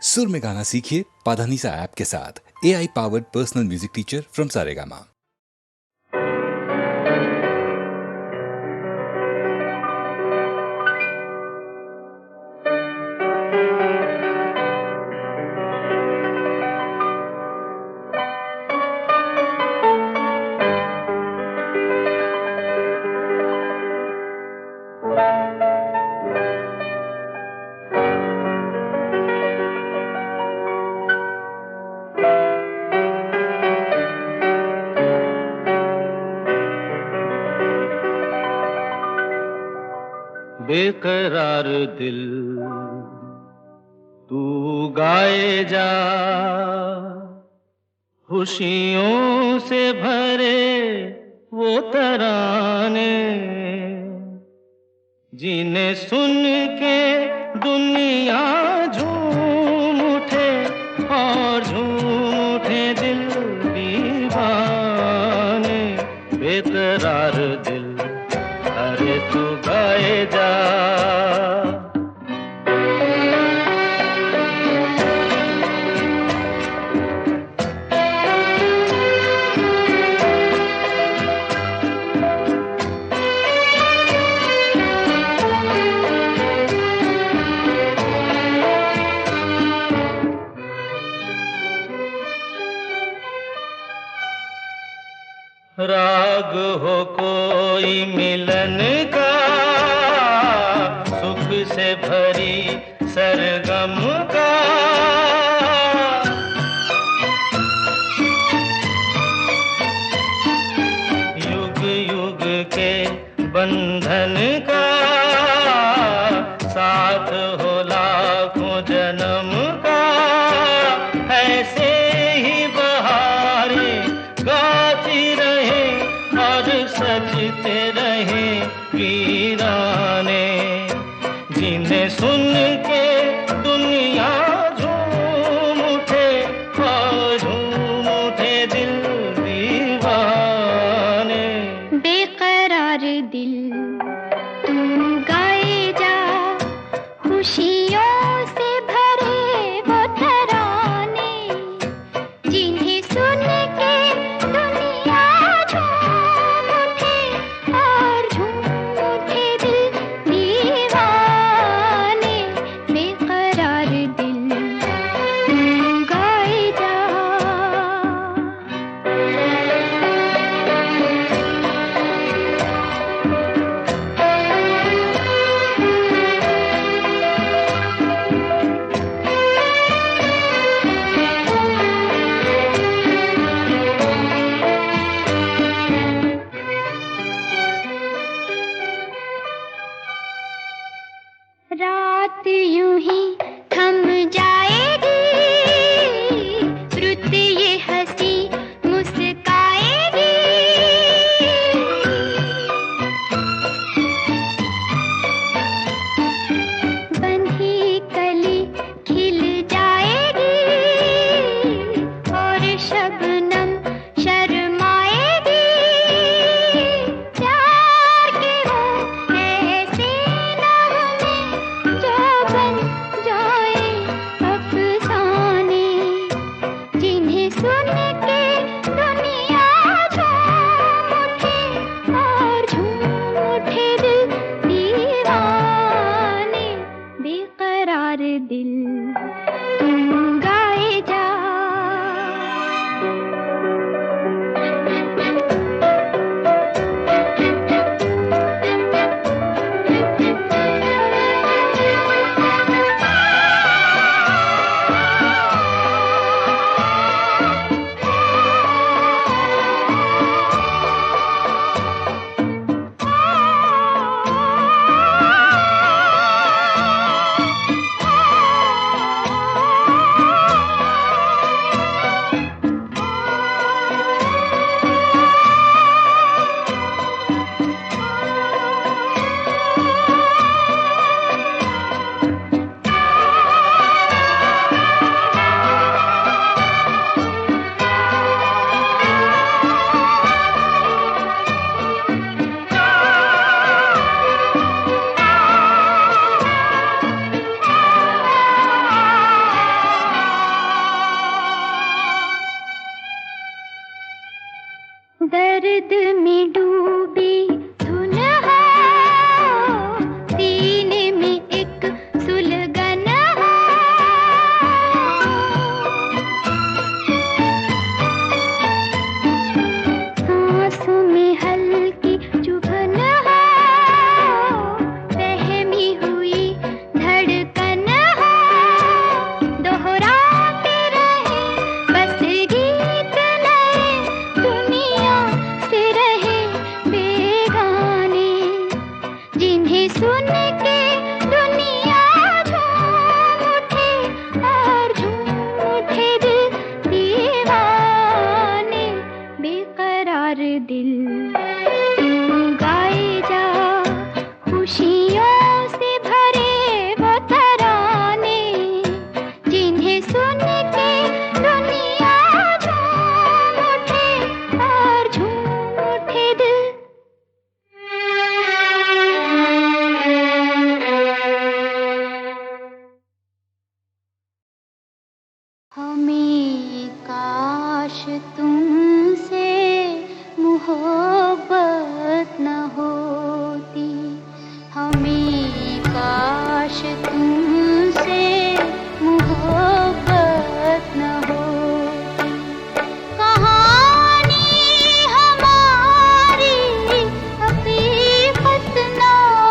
सुर में गाना सीखिए पाधानीसा ऐप के साथ। AI powered personal music teacher from Saregama. बेकरार दिल तू गाए जा, खुशियों से भरे वो तराने, जिन्हें सुन के दुनिया झूम उठे और झूम उठे दिल दीवाने। बेकरार दिल अरे तू गाए जा। राग हो कोई मिलन का, सुख से भरी सरगम का, युग युग के बंधन का, साथ हो लाखों जन्म का। ऐसे ही बहारें गाती रहे और सजते रहे वीराने, जिन्हें सुन के दुनिया झूम उठे और झूम उठे दिल दीवाने। बेकरार दिल हमें काश तुमसे मोहब्बत न होती, हमें काश तुमसे मोहब्बत न होती। कहानी हमारी हकीकत न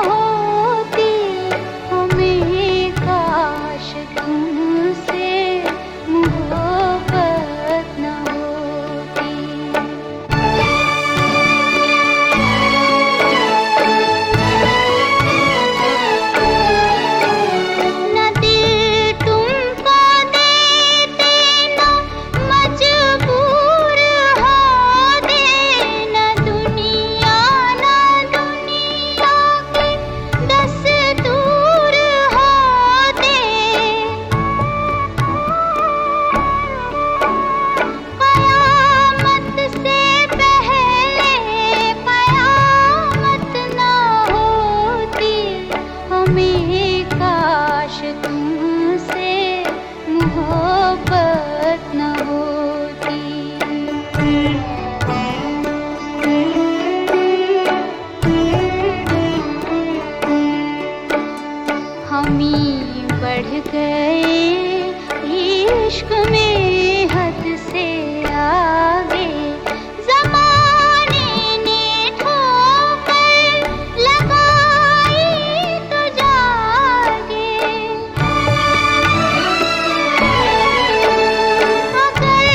होती, हमें काश तुमसे मोहब्बत न होती। न दिल तुमको देते न मजबूर होते, न दुनिया के दस्तूर होते। कयामत से पहले कयामत न होती, हमें काश तुमसे मोहब्बत न होती। हमें बढ़ गए इश्क में हद से आगे, ज़माने ने ठोकर लगाई तो जागे। अगर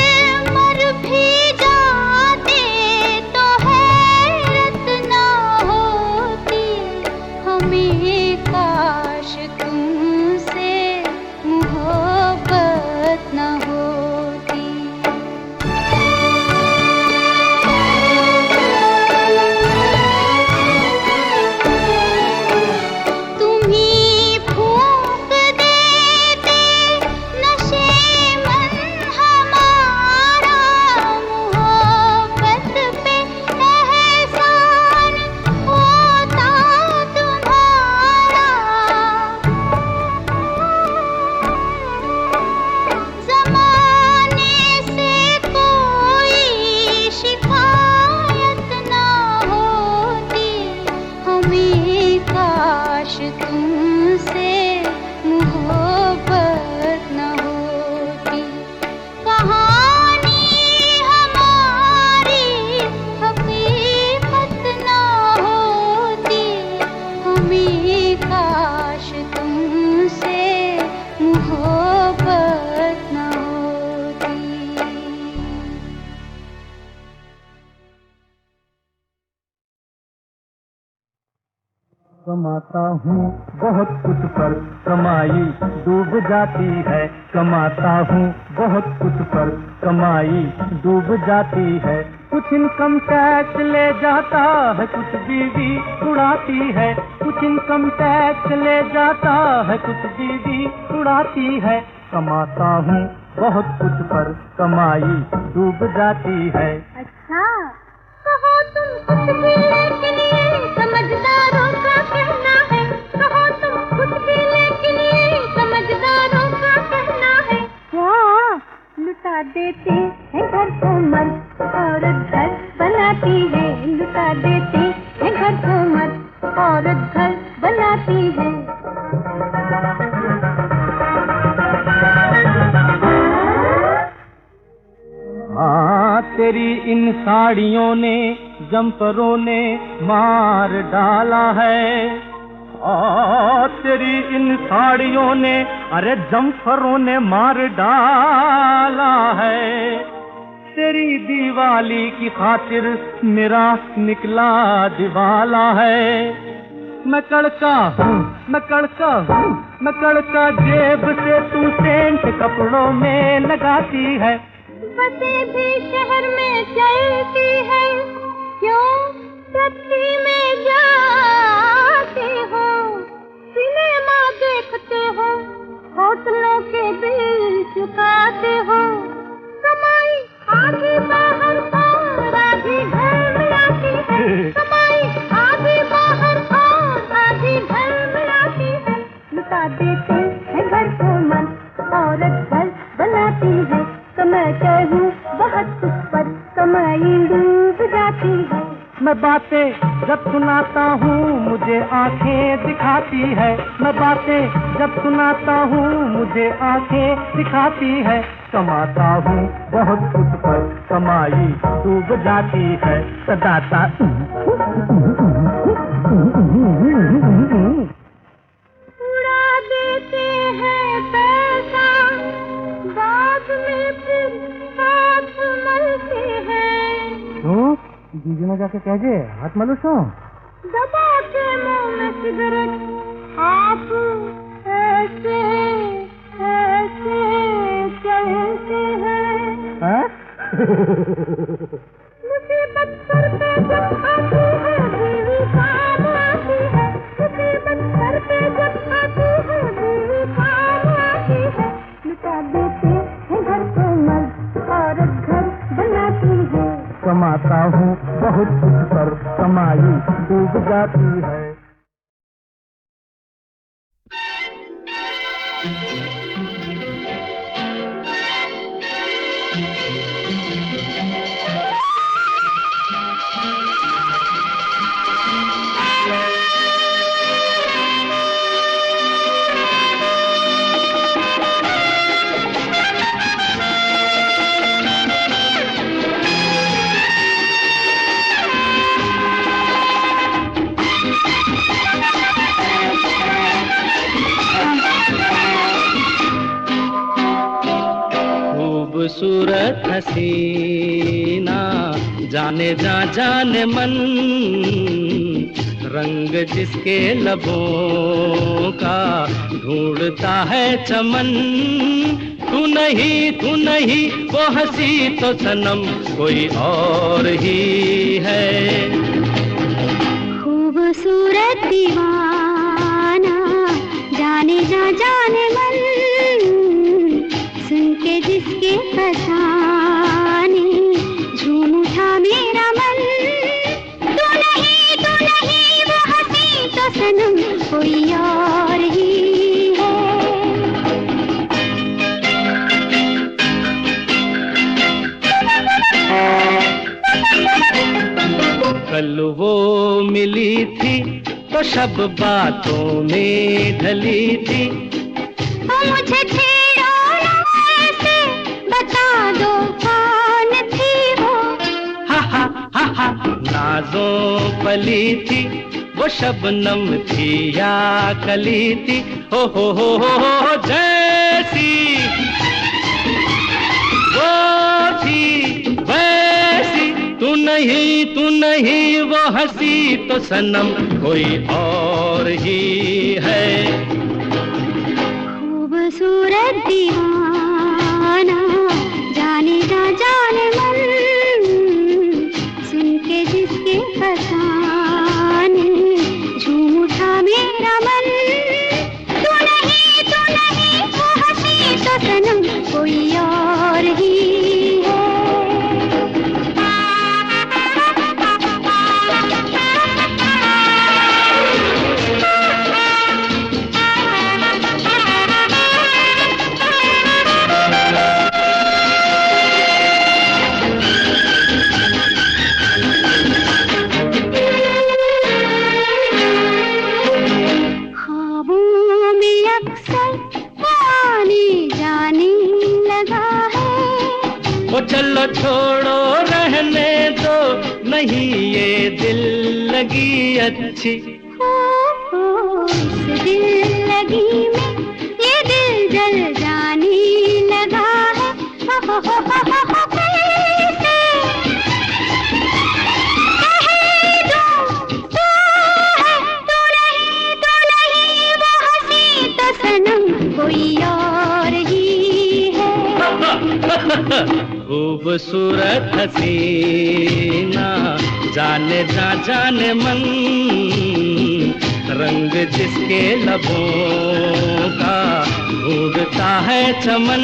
मर भी जाते तो हैरत न होती, हमें काश तुमसे मोहब्बत न होती। तुम्ही फूंक देते नशेमन हमारा, मोहब्बत पे एहसान होता तुम्हारा। ज़माने से कोई शिकायत न होती, हमें काश तुमसे मोहब्बत न होती। कहानी हमारी हकीकत न होती, हमें काश तुमसे मोहब्बत न होती। कमाता हूँ बहुत कुछ पर कमाई डूब जाती है, कमाता हूँ बहुत कुछ पर कमाई डूब जाती है। कुछ इनकम टैक्स ले जाता है, कुछ बीवी उड़ाती है, कुछ इनकम टैक्स ले जाता है, कुछ बीवी उड़ाती है। कमाता हूँ बहुत कुछ पर कमाई डूब जाती है। अच्छा कहो तुम कुछ भी, लेकिन ये समझदारों का कहना है। कहो तुम कुछ भी, लेकिन ये समझदारों का कहना है। क्या लुटा देते हैं घर को मर्द, औरत घर बनाती है। लुटा देते हैं घर को मर्द, औरत घर बनाती है। हाँ तेरी इन साड़ियों ने जम्परों ने मार डाला है। तेरी इन साड़ियों ने अरे जम्फरों ने मार डाला है। तेरी दिवाली की खातिर मेरा निकला दिवाला है। मैं कड़का हूँ, मैं कड़का हूँ, मैं कड़का जेब से तू सेंट कपड़ों में लगाती है। बसें भी शहर में चलती है, क्यों टैक्सी में जाते हो। सिनेमा देखते हो, होटलों के बिल चुकाते हो। कमाई आधी बाहर और आधी घर में आती है। कमाई आधी बाहर और आधी घर में आती है। लुटा देते हैं घर को मन, औरत घर बनाती मैं बातें जब सुनाता हूँ मुझे आंखें दिखाती है, मैं बातें जब सुनाता हूँ मुझे आंखें दिखाती है। कमाता हूँ बहुत कुछ पर कमाई डूब जाती है, सदाता उड़ा देते हैं पैसा, बाद में फिर हाथ मलते हैं। तो दीदी ने जाके कह दे हाथ मलो सो। दबा के मुंह में सिगरेट, आप ऐसे ऐसे चलते हैं। मुसीबत सर पे जब आती है बीवी काम आती है, मुसीबत सर पे जब आती है बीवी काम आती है। लुटा देते हैं घर को मर्द, औरत घर बनाती है। कमाता हूँ बहुत कुछ पर कमाई डूब जाती है। खूबसूरत हसीना जाने जा जाने मन, रंग जिसके लबों का ढूंढता है चमन। तू नहीं वो हंसी तो सनम कोई और ही है। खूबसूरत दीवाना जाने जा जाने मन, सुन के जिसके फसाने झूम उठा मेरा मन। तू नहीं वो हंसी तो सनम कोई और ही है। कल वो मिली थी तो शब बातों में ढली थी। मुझे छेड़ो ना ऐसे, बता दो कौन थी वो। हा नाजों पली थी वो शबनम थी या कली थी। हो जैसी वो थी वैसी। तू नहीं वो हंसी तो सनम कोई और ही है। खूबसूरत दीवाना जाने जा जाने मन, सुन के जिसके फसाने झूम उठा मेरा मन। तू नहीं वो हंसी तो सनम कोई और ही है। चलो छोड़ो रहने दो, नहीं ये दिल लगी अच्छी। इस दिल लगी में ये दिल जल जाने लगा है। कोई और ही है। खूबसूरत हसीना जाने जा जाने मन, रंग जिसके लबों का ढूंढता है चमन।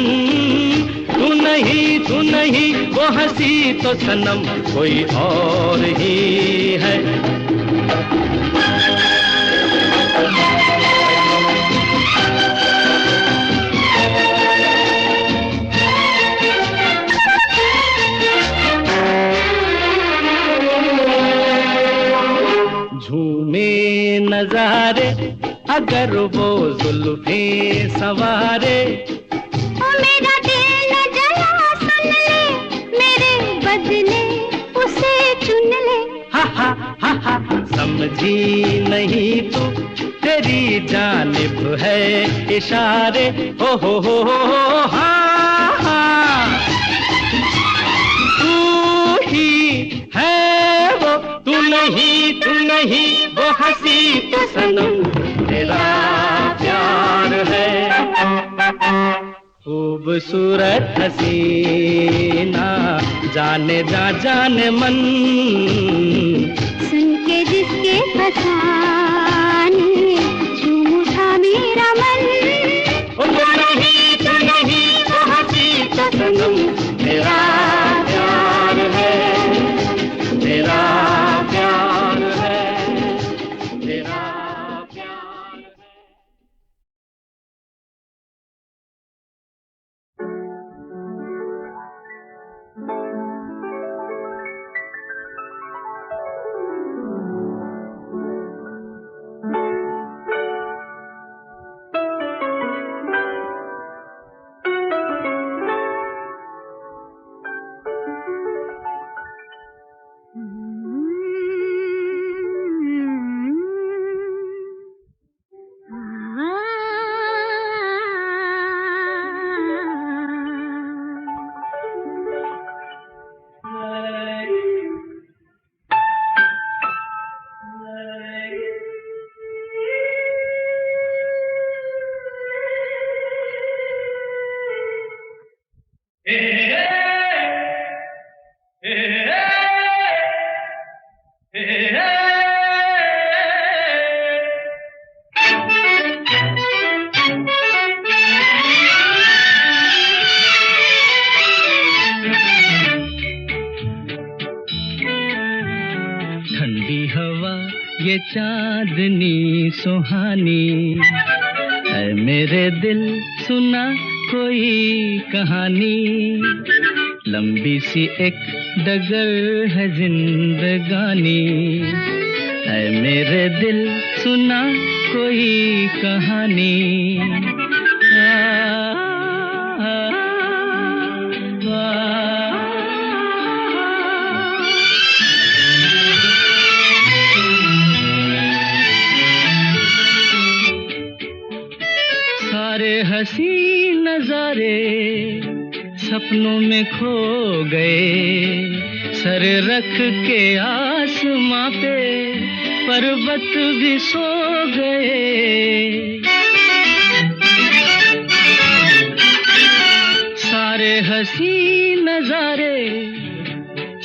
तू नहीं वो हंसी तो सनम कोई और ही है। अगर वो जुल्फे सवारे। ओ मेरा दिल न जला सुन ले, मेरे बदले उसे चुन ले। हा हा हा हा, समझी नहीं तू, तेरी जानिब है इशारे। हो हाँ हाँ, तू ही है वो, तू नहीं वो हंसी तो सनम तेरा प्यार है। खूबसूरत हसीना जाने जाने मन, सुन के जिसके फसाने झूम उठा मेरा मन। ओ तू नहीं वो हंसी तो सनम तेरा प्यार है, तेरा प्यार है, तेरा प्यार है। ठंडी हवा ये चांदनी सुहानी है, मेरे दिल सुना कोई कहानी। लंबी सी एक डगर है जिंदगानी है, मेरे दिल सुना कोई कहानी। सारे हंसी नजारे सपनों में खो गए, सर रख के आसमां पे पर्वत भी सो गए। सारे हंसी नजारे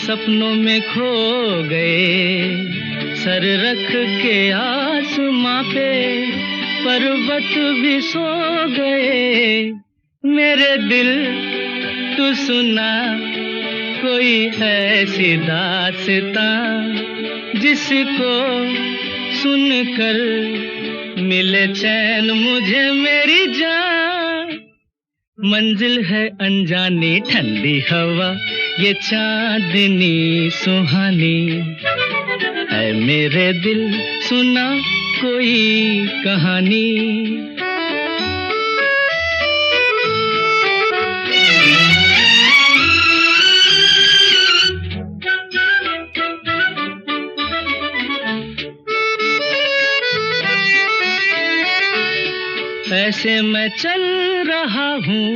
सपनों में खो गए, सर रख के आसमां पे पर्वत भी सो गए। मेरे दिल तू सुना कोई ऐसी दास्तां, जिसको सुनकर मिले चैन मुझे मेरी जान। मंजिल है अनजानी ठंडी हवा ये चांदनी सुहानी है, मेरे दिल सुना कोई कहानी। ऐसे मैं चल रहा हूँ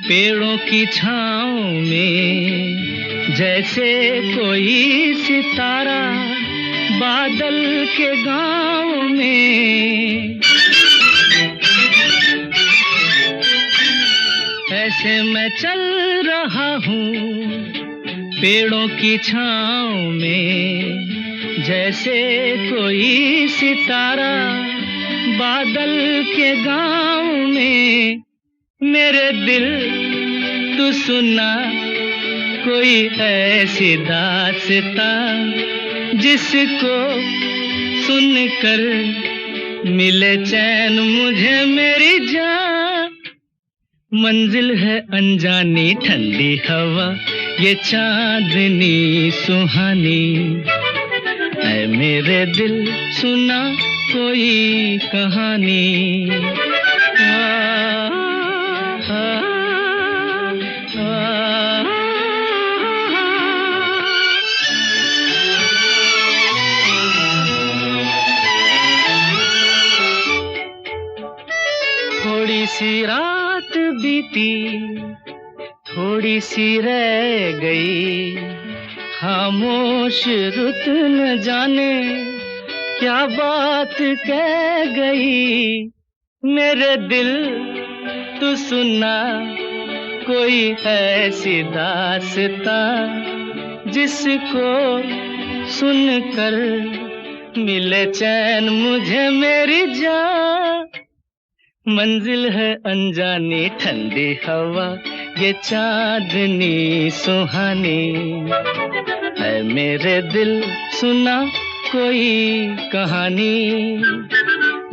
पेड़ों की छाँव में, जैसे कोई सितारा बादल के गाँव में। ऐसे मैं चल रहा हूँ पेड़ों की छाँव में, जैसे कोई सितारा बादल के गाँव में। मेरे दिल तू सुना कोई ऐसी दास्तां, जिसको सुनकर मिले चैन मुझे मेरी जान। मंजिल है अनजानी ठंडी हवा ये चांदनी सुहानी है, मेरे दिल सुना कोई कहानी। थोड़ी सी रात बीती, थोड़ी सी रह गई, खामोश रुत न जाने क्या बात कह गई। मेरे दिल तू सुना कोई ऐसी दास्तां जिसको सुनकर मिले चैन मुझे मेरी जान। मंजिल है अनजानी ठंडी हवा, ये चांदनी सुहानी है। मेरे दिल सुना कोई कहानी,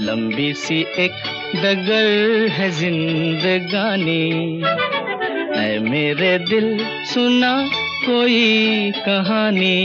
लंबी सी एक डगर है जिंदगानी है। मेरे दिल सुना कोई कहानी।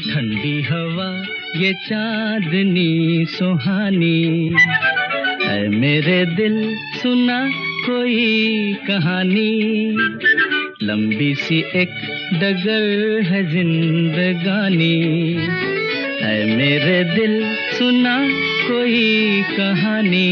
ठंडी हवा ये चांदनी सुहानी है। मेरे दिल सुना कोई कहानी, लंबी सी एक डगर है जिंदगानी है। मेरे दिल सुना कोई कहानी।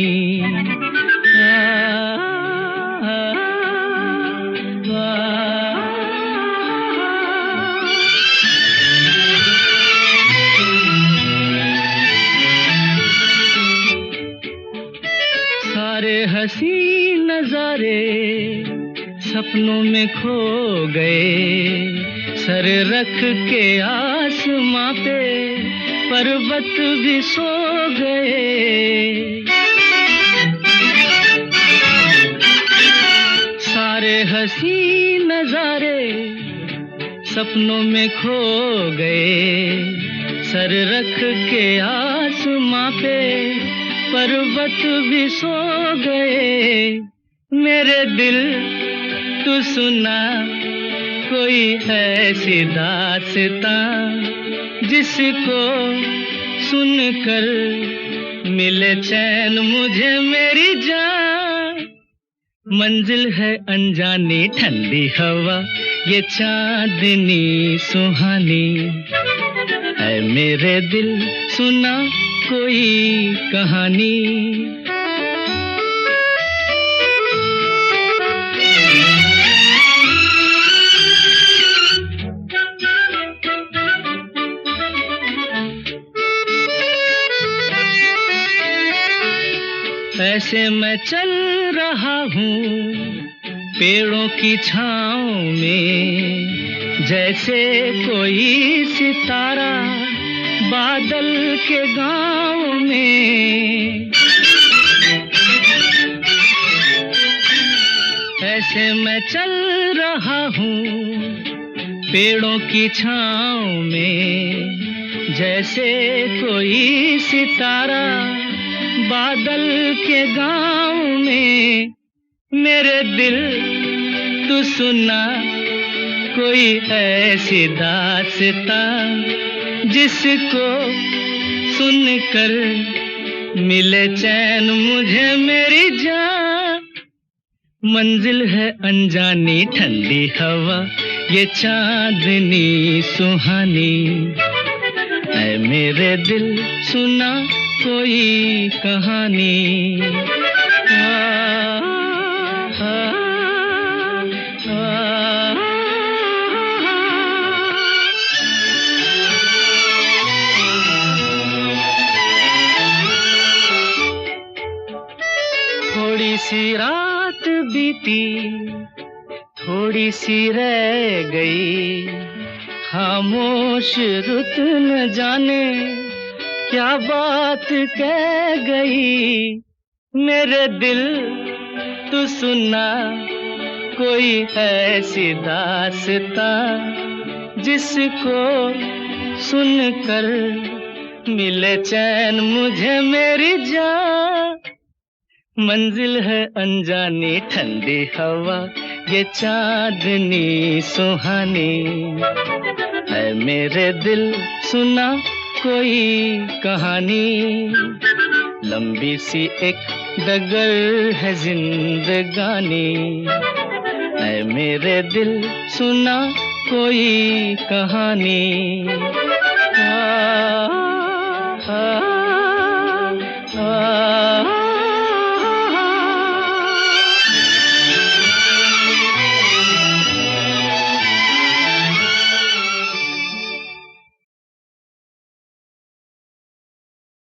सारे हंसी नजारे सपनों में खो गए, सर रख के आसमां पे पर्वत भी सो गए। सारे हंसी नजारे सपनों में खो गए, सर रख के आसमां पे पर्वत भी सो गए। मेरे दिल तू सुना कोई ऐसी दास्तां जिसको सुनकर मिले चैन मुझे मेरी जान। मंजिल है अनजानी ठंडी हवा, ये चांदनी सुहानी है। मेरे दिल सुना कोई कहानी। ऐसे मैं चल रहा हूँ पेड़ों की छाँव में, जैसे कोई सितारा बादल के गाँव में। ऐसे मैं चल रहा हूँ पेड़ों की छाँव में, जैसे कोई सितारा बादल के गाँव में। मेरे दिल तू सुना कोई ऐसी दास्तां जिसको सुनकर मिले चैन मुझे मेरी जान। मंजिल है अनजानी ठंडी हवा ये चांदनी सुहानी, ऐ मेरे दिल सुना कोई कहानी। थोड़ी सी रात बीती थोड़ी सी रह गई, खामोश रुत न जाने क्या बात कह गई। मेरे दिल तू सुना कोई ऐसी दास्तां जिसको सुनकर मिले चैन मुझे मेरी जान। मंजिल है अनजानी ठंडी हवा ये चांदनी सुहानी, है मेरे दिल सुना कोई कहानी। लंबी सी एक डगर है जिंदगानी, है मेरे दिल सुना कोई कहानी।